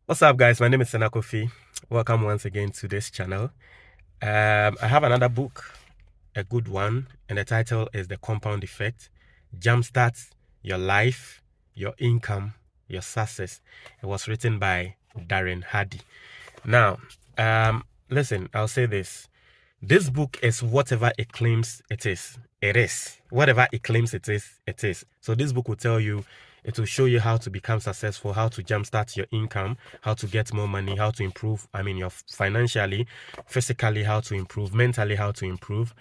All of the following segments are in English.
What's up, guys? My name is Senakofi. Welcome once again to this channel. I have another book, a good one, and the title is The Compound Effect: Jumpstart Your Life, Your Income, Your Success. It was written by Darren Hardy. Now, listen, I'll say this. This book is whatever it claims it is. It is. Whatever it claims it is, it is. So this book will tell you, it will show you how to become successful, how to jumpstart your income, how to get more money, how to improve, your financially, physically, how to improve, mentally, how to improve,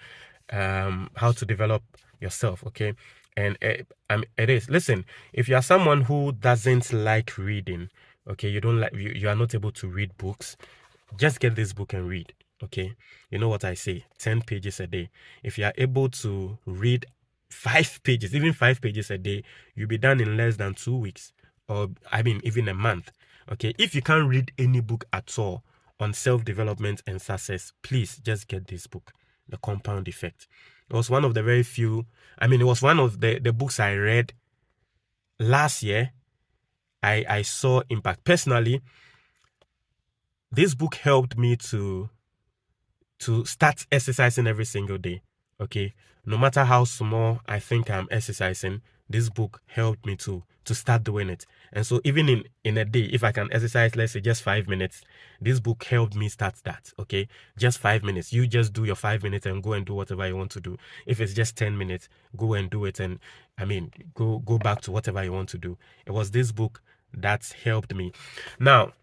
how to develop yourself, okay? And it is. Listen, if you are someone who doesn't like reading, okay, you are not able to read books, just get this book and read. Okay, you know what I say, 10 pages a day. If you are able to read 5 pages, even 5 pages a day, you'll be done in less than 2 weeks, or even a month. Okay, if you can't read any book at all on self-development and success, please just get this book, The Compound Effect. It was one of the very few, it was one of the books I read last year. I saw impact. Personally, this book helped me to start exercising every single day. Okay, no matter how small I think I'm exercising, this book helped me to start doing it. And so even in a day, if I can exercise, let's say just 5 minutes, this book helped me start that. Okay, just 5 minutes. You just do your 5 minutes and go and do whatever you want to do. If it's just 10 minutes, go and do it, and go back to whatever you want to do. It was this book that helped me. Now,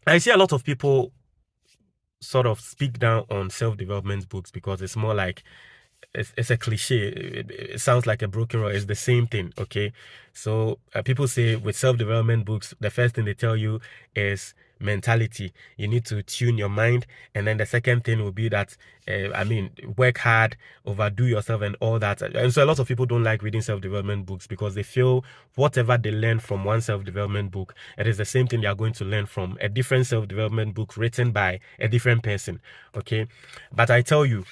I see a lot of people sort of speak down on self-development books because it's more like it's a cliche. It sounds like a broken record. It's the same thing. Okay, so people say with self-development books, the first thing they tell you is mentality. You need to tune your mind, and then the second thing will be that work hard, overdo yourself, and all that. And so a lot of people don't like reading self-development books because they feel whatever they learn from one self-development book, it is the same thing they are going to learn from a different self-development book written by a different person. Okay, but I tell you,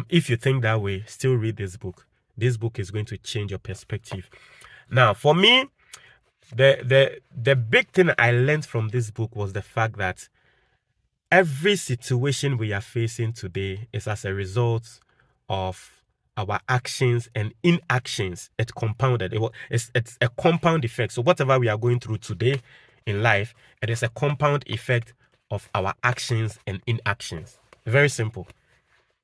if you think that way, still read this book. This book is going to change your perspective. Now, for me, the big thing I learned from this book was the fact that every situation we are facing today is as a result of our actions and inactions. It's compounded. It's a compound effect. So whatever we are going through today in life, it is a compound effect of our actions and inactions. Very simple.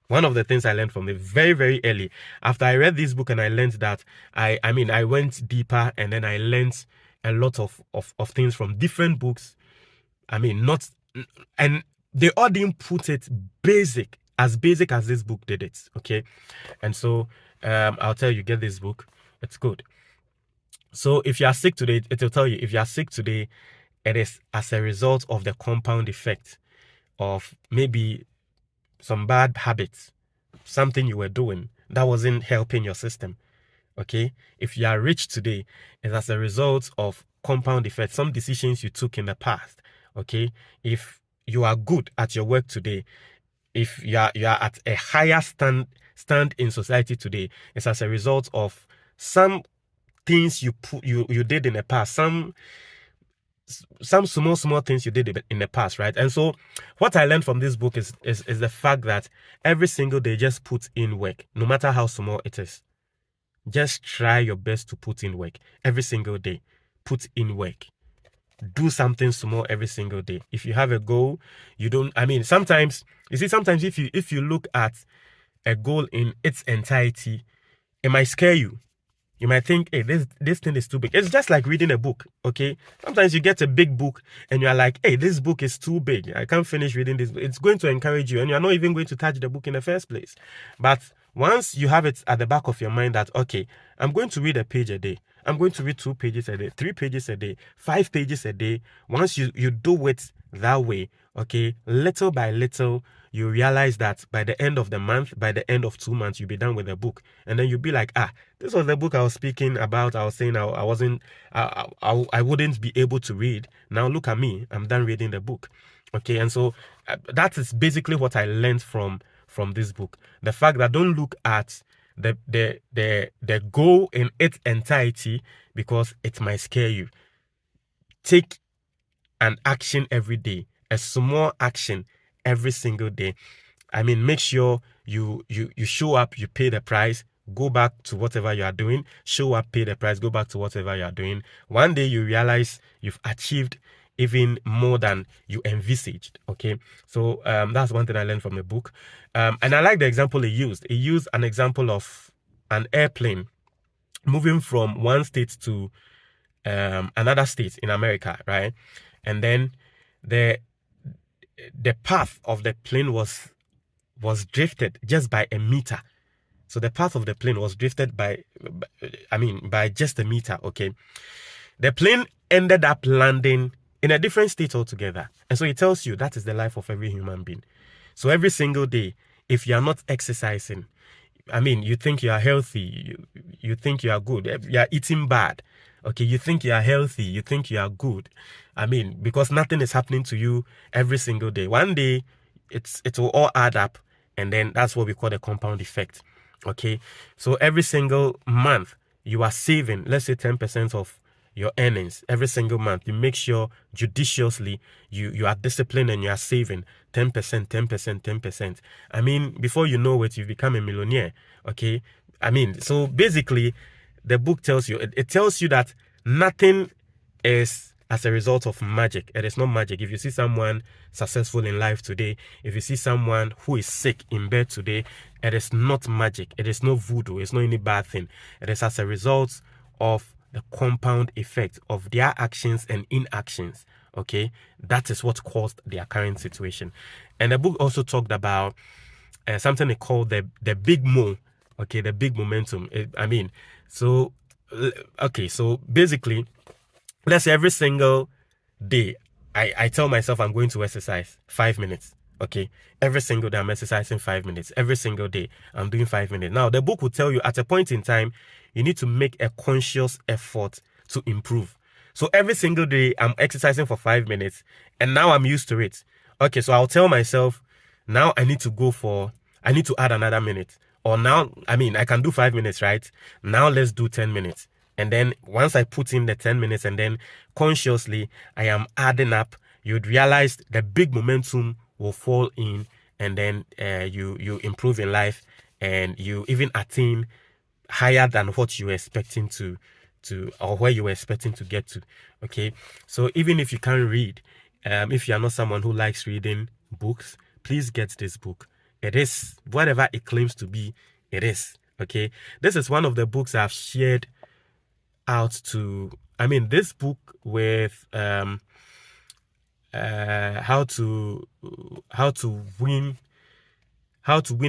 One of the things I learned from it very, very early, after I read this book and I learned that, I went deeper, and then I learned a lot of things from different books. And they all didn't put it basic as this book did it. Okay. And so I'll tell you, get this book. It's good. So if you are sick today, it will tell you, if you are sick today, it is as a result of the compound effect of maybe some bad habits, something you were doing that wasn't helping your system. Okay, if you are rich today, it's as a result of compound effect, some decisions you took in the past. Okay, if you are good at your work today, if you are at a higher stand in society today, it's as a result of some things you did in the past, some small things you did in the past, right? And so what I learned from this book is the fact that every single day, just put in work, no matter how small it is. Just try your best to put in work every single day. Put in work. Do something small every single day. If you have a goal, sometimes if you look at a goal in its entirety, it might scare you. You might think, hey, this thing is too big. It's just like reading a book, okay? Sometimes you get a big book and you're like, hey, this book is too big. I can't finish reading this. It's going to encourage you, and you're not even going to touch the book in the first place. But once you have it at the back of your mind that, okay, I'm going to read a page a day. I'm going to read 2 pages a day, 3 pages a day, 5 pages a day. Once you do it that way, okay, little by little, you realize that by the end of the month, by the end of 2 months, you'll be done with the book. And then you'll be like, this was the book I was speaking about. I was saying I wouldn't be able to read. Now look at me. I'm done reading the book. Okay, and so that is basically what I learned from this book. The fact that don't look at the goal in its entirety, because it might scare you. Take an action every day, a small action every single day. I mean, make sure you show up, you pay the price, go back to whatever you are doing, show up, pay the price, go back to whatever you are doing. One day you realize you've achieved even more than you envisaged. Okay, so that's one thing I learned from the book. And I like the example he used. He used an example of an airplane moving from one state to another state in America, right? And then the path of the plane was drifted just by a meter. So the path of the plane was drifted by just a meter. Okay, the plane ended up landing in a different state altogether. And so it tells you that is the life of every human being. So every single day, if you are not exercising, I mean, you think you are healthy, you think you are good, you are eating bad. Okay, you think you are healthy, you think you are good. I mean, because nothing is happening to you every single day. One day, it will all add up, and then that's what we call the compound effect. Okay, so every single month you are saving, let's say 10% of your earnings every single month. You make sure judiciously you are disciplined and you are saving 10%, 10%, 10%. I mean, before you know it, you become a millionaire. Okay, I mean, so basically the book tells you, it tells you that nothing is as a result of magic. It is not magic. If you see someone successful in life today, if you see someone who is sick in bed today, it is not magic. It is no voodoo. It's not any bad thing. It is as a result of the compound effect of their actions and inactions. Okay, that is what caused their current situation. And the book also talked about something they call the big mo. Okay, the big momentum. So basically, let's say every single day, I tell myself I'm going to exercise 5 minutes. Okay, every single day I'm exercising 5 minutes. Every single day I'm doing 5 minutes. Now, the book will tell you at a point in time, you need to make a conscious effort to improve. So every single day I'm exercising for 5 minutes, and now I'm used to it. Okay, so I'll tell myself, now I need to add another minute. Or now, I can do 5 minutes, right? Now let's do 10 minutes. And then once I put in the 10 minutes and then consciously I am adding up, you'd realize the big momentum will fall in, and then you improve in life, and you even attain higher than what you were expecting to or where you were expecting to get to. Okay, so even if you can't read, if you are not someone who likes reading books, please get this book. It is whatever it claims to be. It is. Okay, this is one of the books I've shared out to, this book with how to win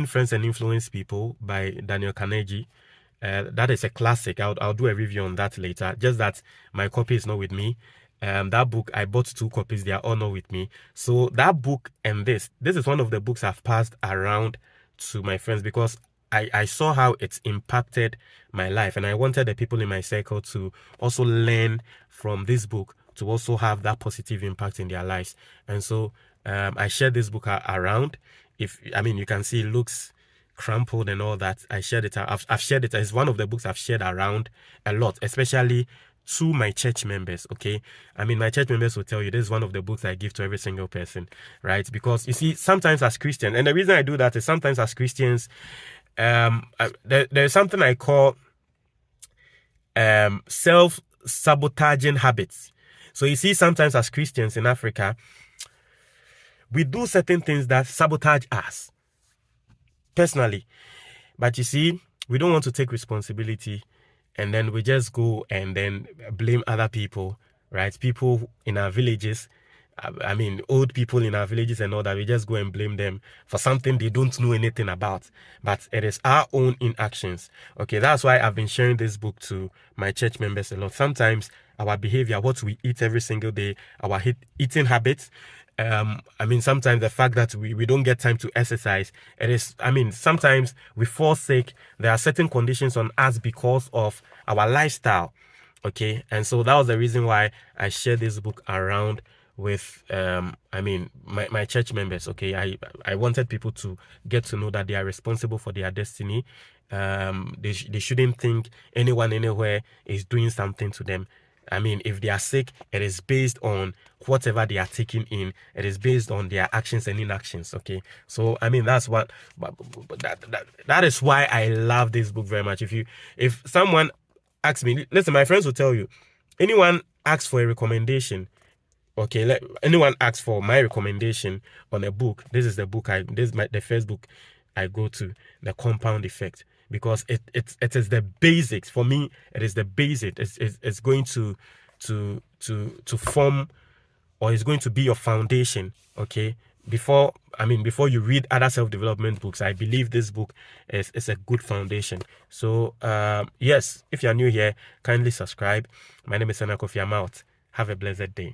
friends and influence people by Daniel Carnegie. That is a classic. I'll do a review on that later. Just that my copy is not with me. That book, I bought 2 copies. They are all not with me. So that book and this is one of the books I've passed around to my friends, because I saw how it's impacted my life, and I wanted the people in my circle to also learn from this book, to also have that positive impact in their lives. And so I shared this book around. You can see it looks crumpled and all that. I shared it. I've shared it. It's one of the books I've shared around a lot, especially to my church members. Okay, my church members will tell you this is one of the books I give to every single person, right? Because you see, sometimes as Christians, and the reason I do that is sometimes as Christians, there's something I call self-sabotaging habits. So you see, sometimes as Christians in Africa, we do certain things that sabotage us personally. But you see, we don't want to take responsibility, and then we just go and then blame other people, right? People in our villages, old people in our villages and all that, we just go and blame them for something they don't know anything about. But it is our own inactions. Okay, that's why I've been sharing this book to my church members a lot. Sometimes our behavior, what we eat every single day, our eating habits, sometimes the fact that we don't get time to exercise, it is, sometimes we fall sick. There are certain conditions on us because of our lifestyle. Okay, and so that was the reason why I shared this book around with my church members. Okay, I wanted people to get to know that they are responsible for their destiny. They shouldn't think anyone anywhere is doing something to them. I mean, if they are sick, it is based on whatever they are taking in. It is based on their actions and inactions. Okay, so I mean that's what. That is why I love this book very much. If someone asks me, listen, my friends will tell you, anyone asks for a recommendation. Okay, anyone asks for my recommendation on a book. This is the book the first book I go to, The Compound Effect, because it is the basics for me. It is the basic. It's going to form, or it's going to be your foundation. Okay, before you read other self-development books, I believe this book is a good foundation. So yes, if you are new here, kindly subscribe. My name is Sana Kofi. I'm out. Have a blessed day.